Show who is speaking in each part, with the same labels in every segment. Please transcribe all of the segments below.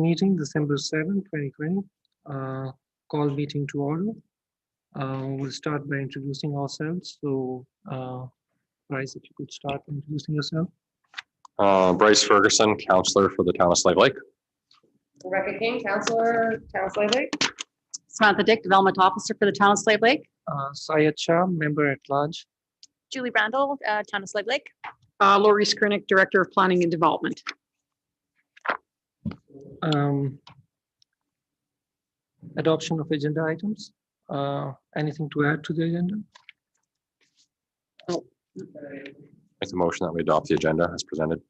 Speaker 1: Meeting December 7, 2020. Call meeting to order. We'll start by introducing ourselves. So, Bryce, if you could start introducing yourself.
Speaker 2: Bryce Ferguson, counselor for the town of Slave Lake.
Speaker 3: Rebecca King, counselor, town of Slave Lake.
Speaker 4: Samantha Dick, development officer for the town of Slave Lake.
Speaker 1: Syed Shah, member at large.
Speaker 5: Julie Brandel, town of Slave Lake.
Speaker 4: Lori Skrinick, director of planning and development.
Speaker 1: Adoption of agenda items. Anything to add to the agenda?
Speaker 2: Make the motion that we adopt the agenda as presented.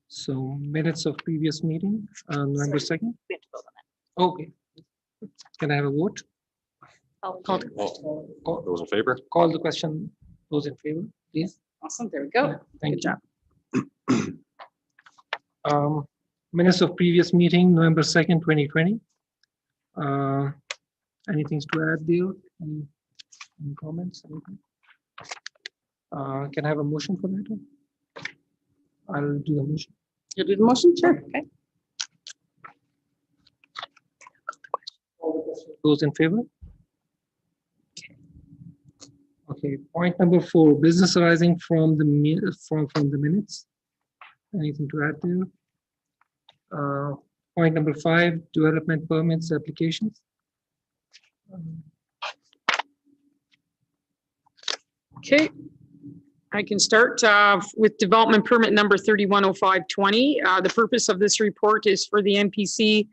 Speaker 1: So minutes of previous meeting, November 2nd.
Speaker 5: We have to vote on
Speaker 1: Okay. Can I have a vote?
Speaker 5: that. I'll
Speaker 4: Called.
Speaker 2: Those in favor?
Speaker 1: Call the question. Those in favor, please.
Speaker 4: Awesome, there we go.
Speaker 1: Thank
Speaker 4: Good
Speaker 1: you.
Speaker 4: job.
Speaker 1: Minutes of previous meeting, November 2nd, 2020. Anything to add there? Any comments? Anything? Can I have a motion for that one? I'll do the motion.
Speaker 4: You do the motion? Sure. Okay.
Speaker 1: Those in favor? Okay, point number 4, business arising from the minutes. Anything to add there? Point number 5, development permits applications.
Speaker 4: Okay. I can start with development permit number 310520. The purpose of this report is for the MPC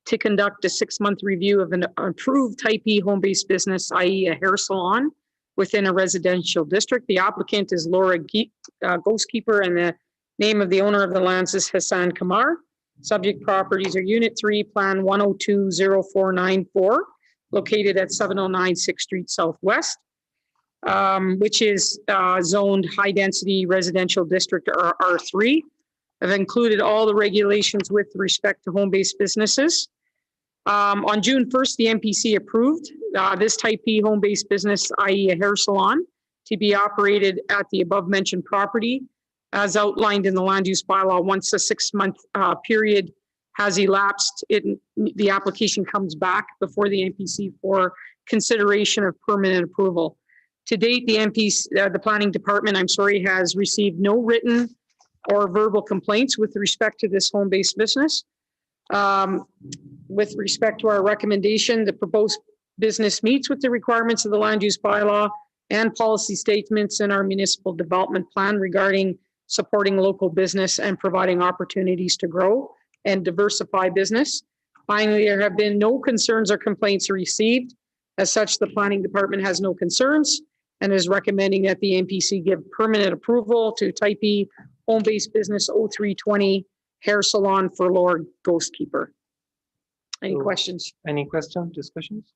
Speaker 4: to conduct a 6-month review of an approved Type E home-based business, i.e. a hair salon within a residential district. The applicant is Laura Ghostkeeper, and the name of the owner of the lands is Hassan Kamar. Subject properties are Unit 3, Plan 1020494, located at 709 6th Street Southwest, which is zoned high-density residential district, or R3. I've included all the regulations with respect to home-based businesses. On June 1st, the MPC approved this Type E home-based business, i.e. a hair salon, to be operated at the above-mentioned property as outlined in the land use bylaw. Once a 6-month period has elapsed, the application comes back before the MPC for consideration of permanent approval. To date, the planning department, has received no written or verbal complaints with respect to this home-based business. With respect to our recommendation, the proposed business meets with the requirements of the land use bylaw and policy statements in our municipal development plan regarding supporting local business and providing opportunities to grow and diversify business. Finally, there have been no concerns or complaints received. As such, the planning department has no concerns and is recommending that the MPC give permanent approval to Type E home-based business 0320 hair salon for Lord Ghostkeeper. Any questions?
Speaker 1: Any questions, discussions?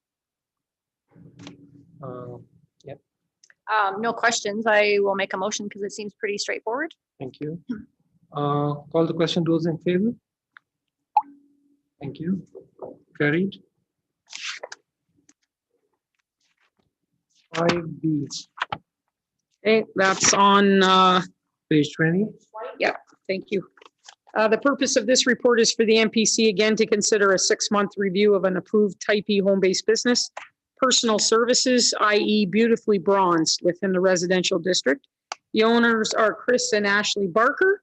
Speaker 5: No questions. I will make a motion because it seems pretty straightforward.
Speaker 1: Thank you. Call the question. Those in favor? Thank you. Carried. 5B,
Speaker 4: Okay, that's on
Speaker 1: page 20.
Speaker 4: thank you. The purpose of this report is for the MPC again to consider a 6-month review of an approved Type E home-based business, personal services, i.e. beautifully bronzed within the residential district. The owners are Chris and Ashley Barker.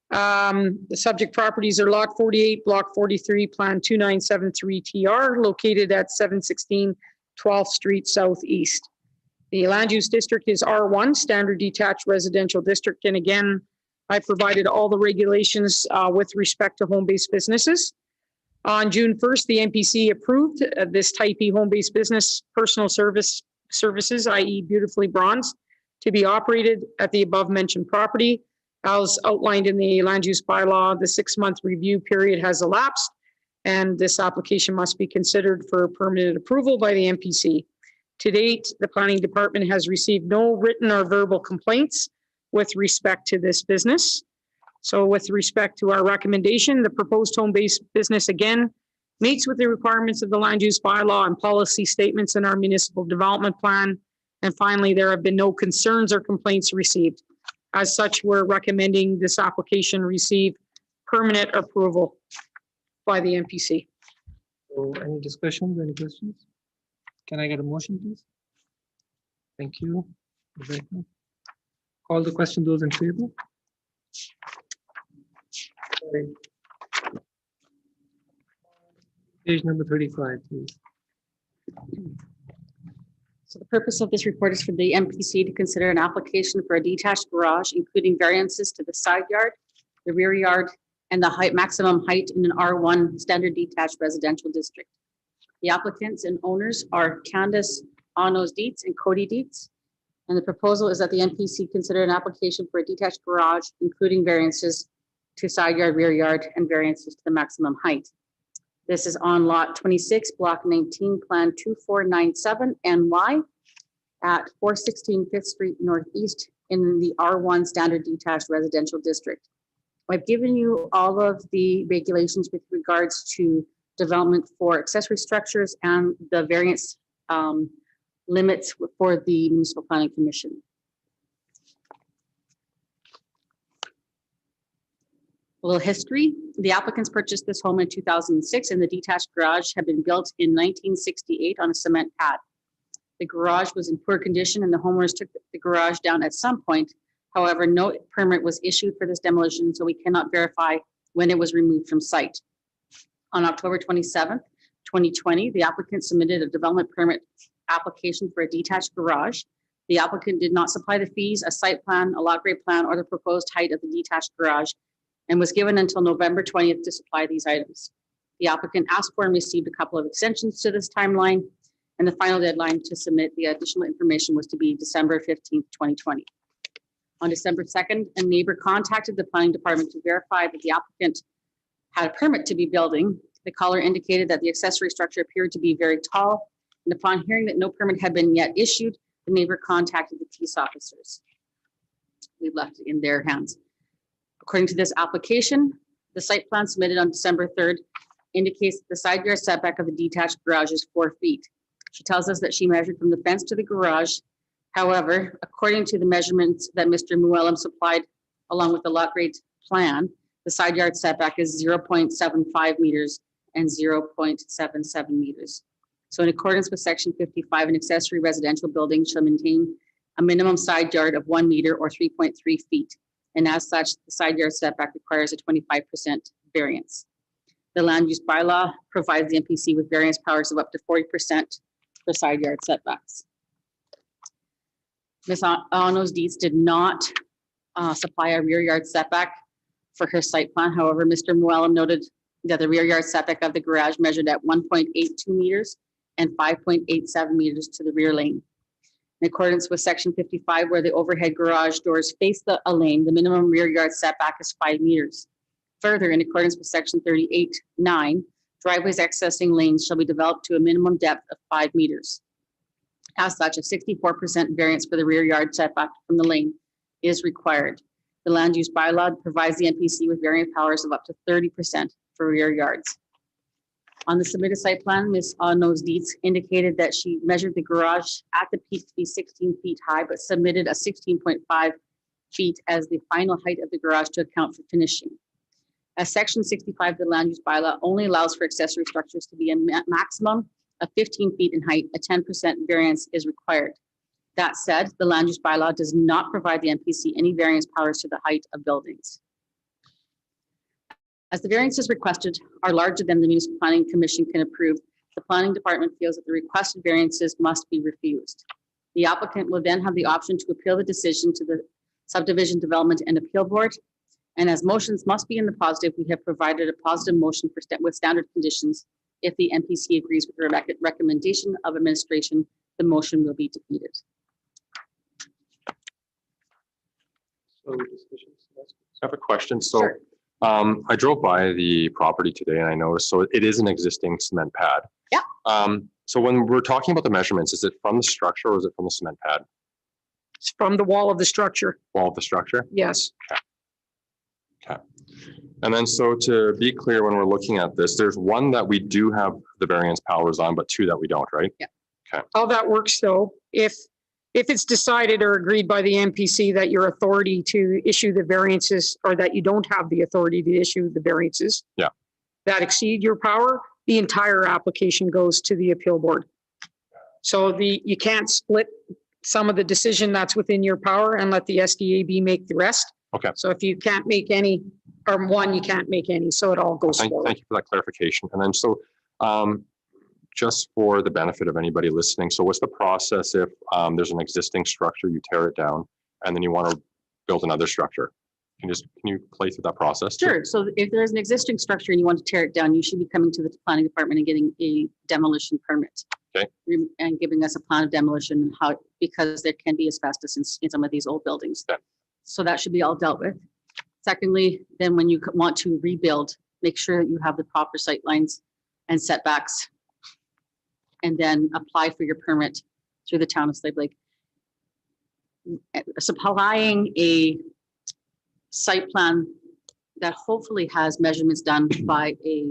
Speaker 4: The subject properties are Lot 48, Block 43, Plan 2973 TR, located at 716 12th Street Southeast. The land use district is R1, Standard Detached Residential District, and again, I provided all the regulations with respect to home-based businesses. On June 1st, the MPC approved this Type E home-based business, personal services, i.e. beautifully bronzed, to be operated at the above-mentioned property. As outlined in the land use bylaw, the 6-month review period has elapsed, and this application must be considered for permanent approval by the MPC. To date, the planning department has received no written or verbal complaints with respect to this business. So with respect to our recommendation, the proposed home-based business again meets with the requirements of the land use bylaw and policy statements in our municipal development plan. And finally, there have been no concerns or complaints received. As such, we're recommending this application receive permanent approval by the MPC.
Speaker 1: So any discussions, any questions? Can I get a motion, please? Thank you. Rebecca. Call the question, those in favor? Sorry. Page number 35, please.
Speaker 6: So the purpose of this report is for the MPC to consider an application for a detached garage, including variances to the side yard, the rear yard, and the maximum height in an R1 standard detached residential district. The applicants and owners are Candace Anos Dietz and Cody Dietz. And the proposal is that the NPC consider an application for a detached garage, including variances to side yard, rear yard, and variances to the maximum height. This is on lot 26, block 19, plan 2497 NY at 416 5th Street Northeast in the R1 standard detached residential district. I've given you all of the regulations with regards to development for accessory structures and the variance limits for the Municipal Planning Commission. A little history. The applicants purchased this home in 2006 and the detached garage had been built in 1968 on a cement pad. The garage was in poor condition and the homeowners took the garage down at some point. However, no permit was issued for this demolition, so we cannot verify when it was removed from site. On October 27th, 2020, the applicant submitted a development permit application for a detached garage. The applicant did not supply the fees, a site plan, a lot grade plan, or the proposed height of the detached garage, and was given until November 20th to supply these items. The applicant asked for and received a couple of extensions to this timeline, and the final deadline to submit the additional information was to be December 15th, 2020. On December 2nd, a neighbor contacted the planning department to verify that the applicant had a permit to be building. The caller indicated that the accessory structure appeared to be very tall, and upon hearing that no permit had been yet issued, the neighbor contacted the peace officers. We've left it in their hands. According to this application, the site plan submitted on December 3rd indicates that the side yard setback of the detached garage is 4 feet. She tells us that she measured from the fence to the garage. However, according to the measurements that Mr. Muellum supplied along with the lot grade plan, the side yard setback is 0.75 meters and 0.77 meters. So in accordance with section 55, an accessory residential building shall maintain a minimum side yard of 1 meter or 3.3 feet. And as such, the side yard setback requires a 25% variance. The land use bylaw provides the MPC with variance powers of up to 40% for side yard setbacks. Ms. Anos Dietz did not supply a rear yard setback for her site plan. However, Mr. Muellum noted that the rear yard setback of the garage measured at 1.82 meters and 5.87 meters to the rear lane. In accordance with section 55, where the overhead garage doors face a lane, the minimum rear yard setback is 5 meters. Further, in accordance with section 38(9), driveways accessing lanes shall be developed to a minimum depth of 5 meters. As such, a 64% variance for the rear yard setback from the lane is required. The land use bylaw provides the MPC with variance powers of up to 30% for rear yards. On the submitted site plan, Ms. Anos Dietz indicated that she measured the garage at the peak to be 16 feet high, but submitted a 16.5 feet as the final height of the garage to account for finishing. As section 65 of the land use bylaw only allows for accessory structures to be a maximum of 15 feet in height, a 10% variance is required. That said, the land use bylaw does not provide the MPC any variance powers to the height of buildings. As the variances requested are larger than the Municipal Planning Commission can approve, the Planning Department feels that the requested variances must be refused. The applicant will then have the option to appeal the decision to the Subdivision Development and Appeal Board. And as motions must be in the positive, we have provided a positive motion for with standard conditions. If the MPC agrees with the recommendation of administration, the motion will be defeated.
Speaker 1: So discussions.
Speaker 2: I have a question. So
Speaker 6: Sure.
Speaker 2: I drove by the property today and I noticed, so it is an existing cement pad.
Speaker 6: Yeah.
Speaker 2: So when we're talking about the measurements, is it from the structure or is it from the cement pad?
Speaker 4: It's from the wall of the structure.
Speaker 2: Wall of the structure?
Speaker 4: Yes.
Speaker 2: Okay. And then so to be clear, when we're looking at this, there's one that we do have the variance powers on, but 2 that we don't, right?
Speaker 4: How that works though, if if it's decided or agreed by the MPC that your authority to issue the variances, or that you don't have the authority to issue the variances.
Speaker 2: Yeah.
Speaker 4: That exceed your power, the entire application goes to the appeal board. So you can't split some of the decision that's within your power and let the SDAB make the rest.
Speaker 2: Okay.
Speaker 4: So if you can't make any, or one, you can't make any, so it all goes forward.
Speaker 2: Thank you for that clarification. And then so, just for the benefit of anybody listening, so what's the process if there's an existing structure, you tear it down, and then you want to build another structure? Can you play through that process?
Speaker 6: Sure. So if there's an existing structure and you want to tear it down, you should be coming to the planning department and getting a demolition permit.
Speaker 2: Okay.
Speaker 6: And giving us a plan of demolition and how, because there can be asbestos in some of these old buildings.
Speaker 2: Okay.
Speaker 6: So that should be all dealt with. Secondly, then when you want to rebuild, make sure that you have the proper sight lines and setbacks. And then apply for your permit through the town of Slave Lake. Supplying a site plan that hopefully has measurements done by a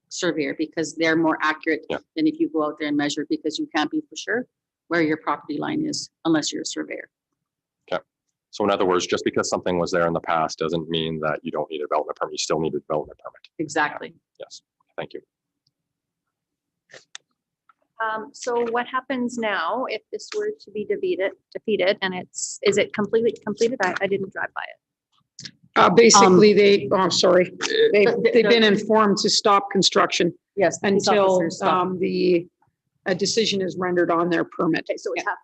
Speaker 6: surveyor, because they're more accurate than if you go out there and measure, because you can't be for sure where your property line is unless you're a surveyor.
Speaker 2: Okay. So in other words, just because something was there in the past doesn't mean that you don't need a development permit. You still need a development permit.
Speaker 6: Exactly.
Speaker 2: Yes. Thank you.
Speaker 5: So what happens now if this were to be defeated and is it completely completed? I didn't drive by it.
Speaker 4: Basically, sorry, they've been informed to stop construction
Speaker 6: Yes. police
Speaker 4: until
Speaker 6: officers stop.
Speaker 4: a decision is rendered on their permit.
Speaker 5: Okay, so it's half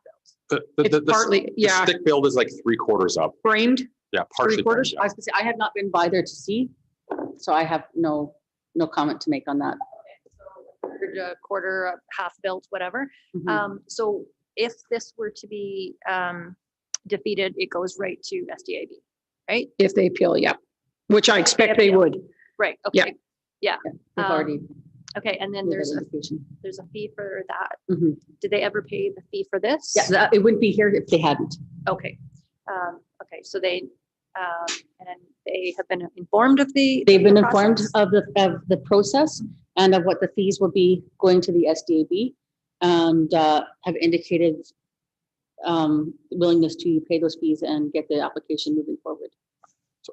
Speaker 5: built.
Speaker 4: It's partly,
Speaker 2: The stick build is like 3/4 up.
Speaker 4: framed.
Speaker 2: Yeah, partially.
Speaker 4: Three-quarters?
Speaker 2: framed,
Speaker 6: I was gonna say, I have not been by there to see, so I have no comment to make on that.
Speaker 5: A quarter, half built, whatever.
Speaker 6: Mhm.
Speaker 5: So if this were to be defeated, it goes right to SDAB, right?
Speaker 4: If they appeal, yeah, which I expect they would.
Speaker 5: Right,
Speaker 4: Yeah.
Speaker 5: okay. Yeah,
Speaker 6: They've already.
Speaker 5: okay, and then
Speaker 6: made
Speaker 5: there's
Speaker 6: that
Speaker 5: a
Speaker 6: indication.
Speaker 5: fee for that.
Speaker 6: Mhm.
Speaker 5: Did they ever pay the fee for this?
Speaker 6: Yeah, it wouldn't be here if they hadn't.
Speaker 5: Okay, okay, so they, and then they have been informed of the.
Speaker 6: They've been
Speaker 5: the
Speaker 6: informed
Speaker 5: process?
Speaker 6: of the process and of what the fees will be going to the SDAB, and have indicated willingness to pay those fees and get the application moving forward.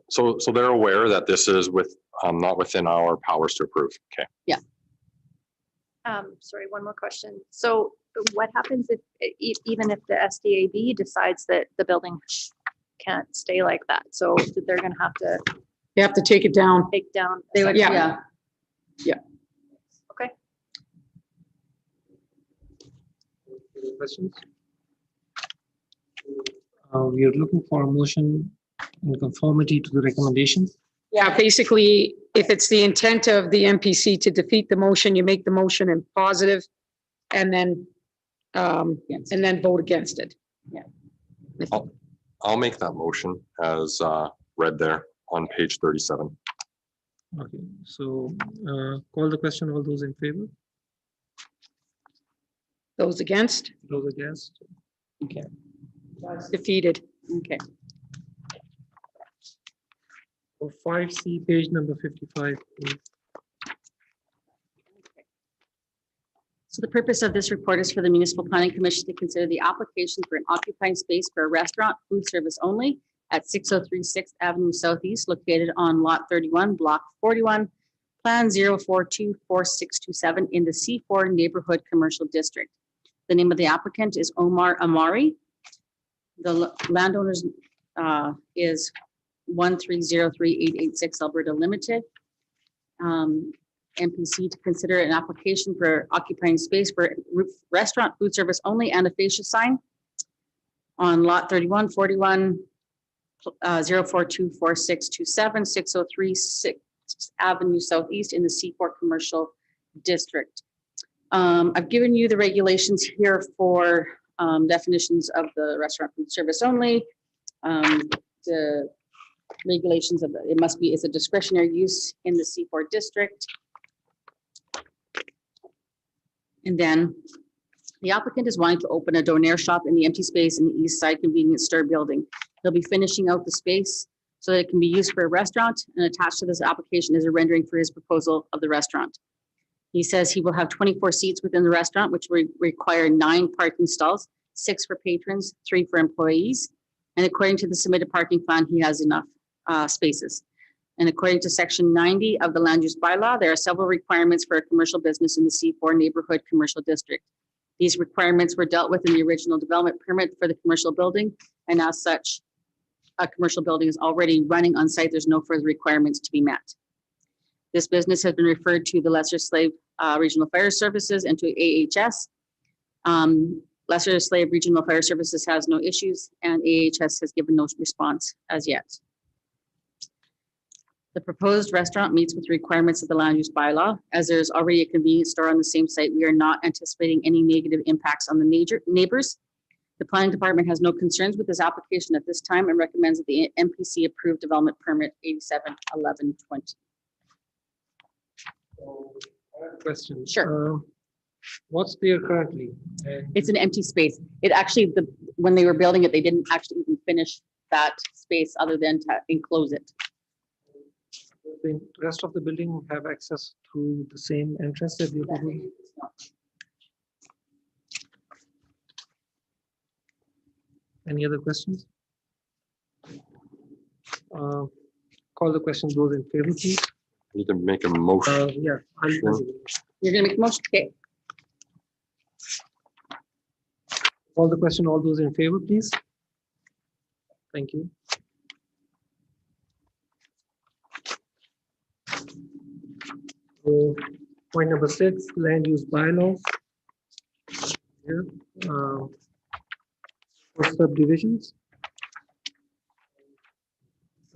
Speaker 2: So they're aware that this is not within our powers to approve. Okay.
Speaker 5: Sorry, one more question. So what happens if, even if the SDAB decides that the building can't stay like that? So they're gonna have to
Speaker 4: You have to take it down.
Speaker 5: take down.
Speaker 6: They would,
Speaker 4: Yeah.
Speaker 6: yeah.
Speaker 5: Okay,
Speaker 1: Any questions? We are looking for a motion in conformity to the recommendations.
Speaker 4: Yeah, basically, if it's the intent of the MPC to defeat the motion, you make the motion in positive and then
Speaker 6: Yes.
Speaker 4: vote against it.
Speaker 2: I'll make that motion as read there on page 37.
Speaker 1: Okay, so call the question. All those in favor?
Speaker 4: Those against,
Speaker 1: Those against?
Speaker 6: Okay.
Speaker 4: defeated.
Speaker 6: Okay.
Speaker 1: For 5C, page number 55. please.
Speaker 6: So the purpose of this report is for the Municipal Planning Commission to consider the application for an occupying space for a restaurant, food service only at 603 6th Avenue Southeast, located on Lot 31, Block 41, Plan 0424627 in the C4 Neighborhood Commercial District. The name of the applicant is Omar Amari. The landowners is 1303886 Alberta Limited. MPC to consider an application for occupying space for restaurant, food service only, and a fascia sign on lot 31, 41, 0424627, 603 6th Avenue Southeast in the C4 Commercial District. I've given you the regulations here for definitions of the restaurant food service only. The regulations of it must be, is a discretionary use in the C4 district. And then the applicant is wanting to open a donair shop in the empty space in the east side convenience store building. He'll be finishing out the space so that it can be used for a restaurant, and attached to this application is a rendering for his proposal of the restaurant. He says he will have 24 seats within the restaurant, which will require 9 parking stalls 6 for patrons, 3 for employees. And according to the submitted parking plan, he has enough spaces. And according to section 90 of the land use bylaw, there are several requirements for a commercial business in the C4 neighborhood commercial district. These requirements were dealt with in the original development permit for the commercial building, and as such, a commercial building is already running on site. There's no further requirements to be met. This business has been referred to the Lesser Slave Regional Fire Services and to AHS. Lesser Slave Regional Fire Services has no issues, and AHS has given no response as yet. The proposed restaurant meets with the requirements of the land use bylaw. As there is already a convenience store on the same site, we are not anticipating any negative impacts on the neighbors. The planning department has no concerns with this application at this time and recommends that the MPC approve development permit 871120.
Speaker 1: Question.
Speaker 6: Sure.
Speaker 1: What's there currently? And
Speaker 6: It's an empty space. It actually, when they were building it, they didn't actually even finish that space other than to enclose it.
Speaker 1: the rest of the building have access through the same entrance that the other building? Any other questions? Call the question. Those in favor, please.
Speaker 2: Need to make a motion.
Speaker 1: Yeah.
Speaker 2: Sure.
Speaker 6: You're gonna make a motion? Okay.
Speaker 1: Call the question. All those in favor, please. Thank you. So, point number 6, land use bylaws. Here, for subdivisions.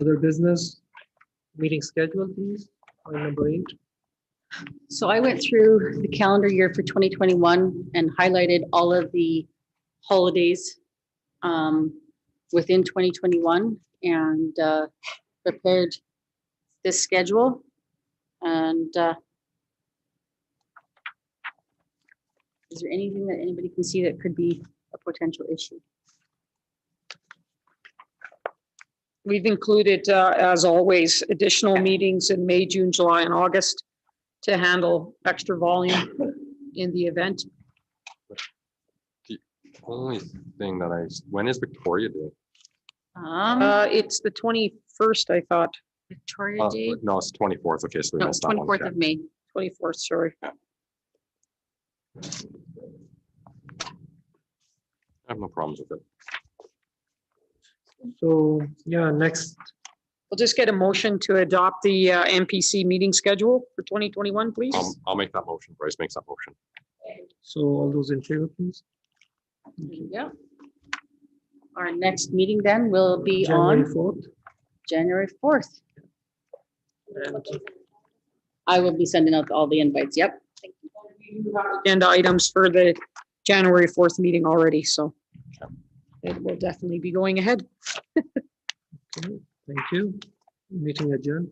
Speaker 1: Other business, meeting schedule, please. Point number 8.
Speaker 6: So I went through the calendar year for 2021 and highlighted all of the holidays within 2021 and prepared this schedule. And is there anything that anybody can see that could be a potential issue?
Speaker 4: We've included, as always, additional meetings in May, June, July, and August to handle extra volume in the event.
Speaker 2: Only thing that when is Victoria Day?
Speaker 4: It's the 21st, I thought,
Speaker 6: Victoria Day?
Speaker 2: No, it's 24th. Okay, so we
Speaker 6: No,
Speaker 2: missed that one.
Speaker 6: 24th of May.
Speaker 4: 24th, sorry.
Speaker 2: I have no problems with it.
Speaker 1: So, yeah, next,
Speaker 4: We'll just get a motion to adopt the MPC meeting schedule for 2021, please.
Speaker 2: I'll make that motion. Bryce makes that motion.
Speaker 1: so all those in favor, please.
Speaker 6: Yeah. Our next meeting then will be
Speaker 1: January
Speaker 6: on
Speaker 1: 4th.
Speaker 6: January 4th.
Speaker 1: And
Speaker 6: I will be sending out all the invites. Yep.
Speaker 4: Agenda items for the January 4th meeting already, so it will definitely be going ahead.
Speaker 1: okay, thank you. Meeting adjourned.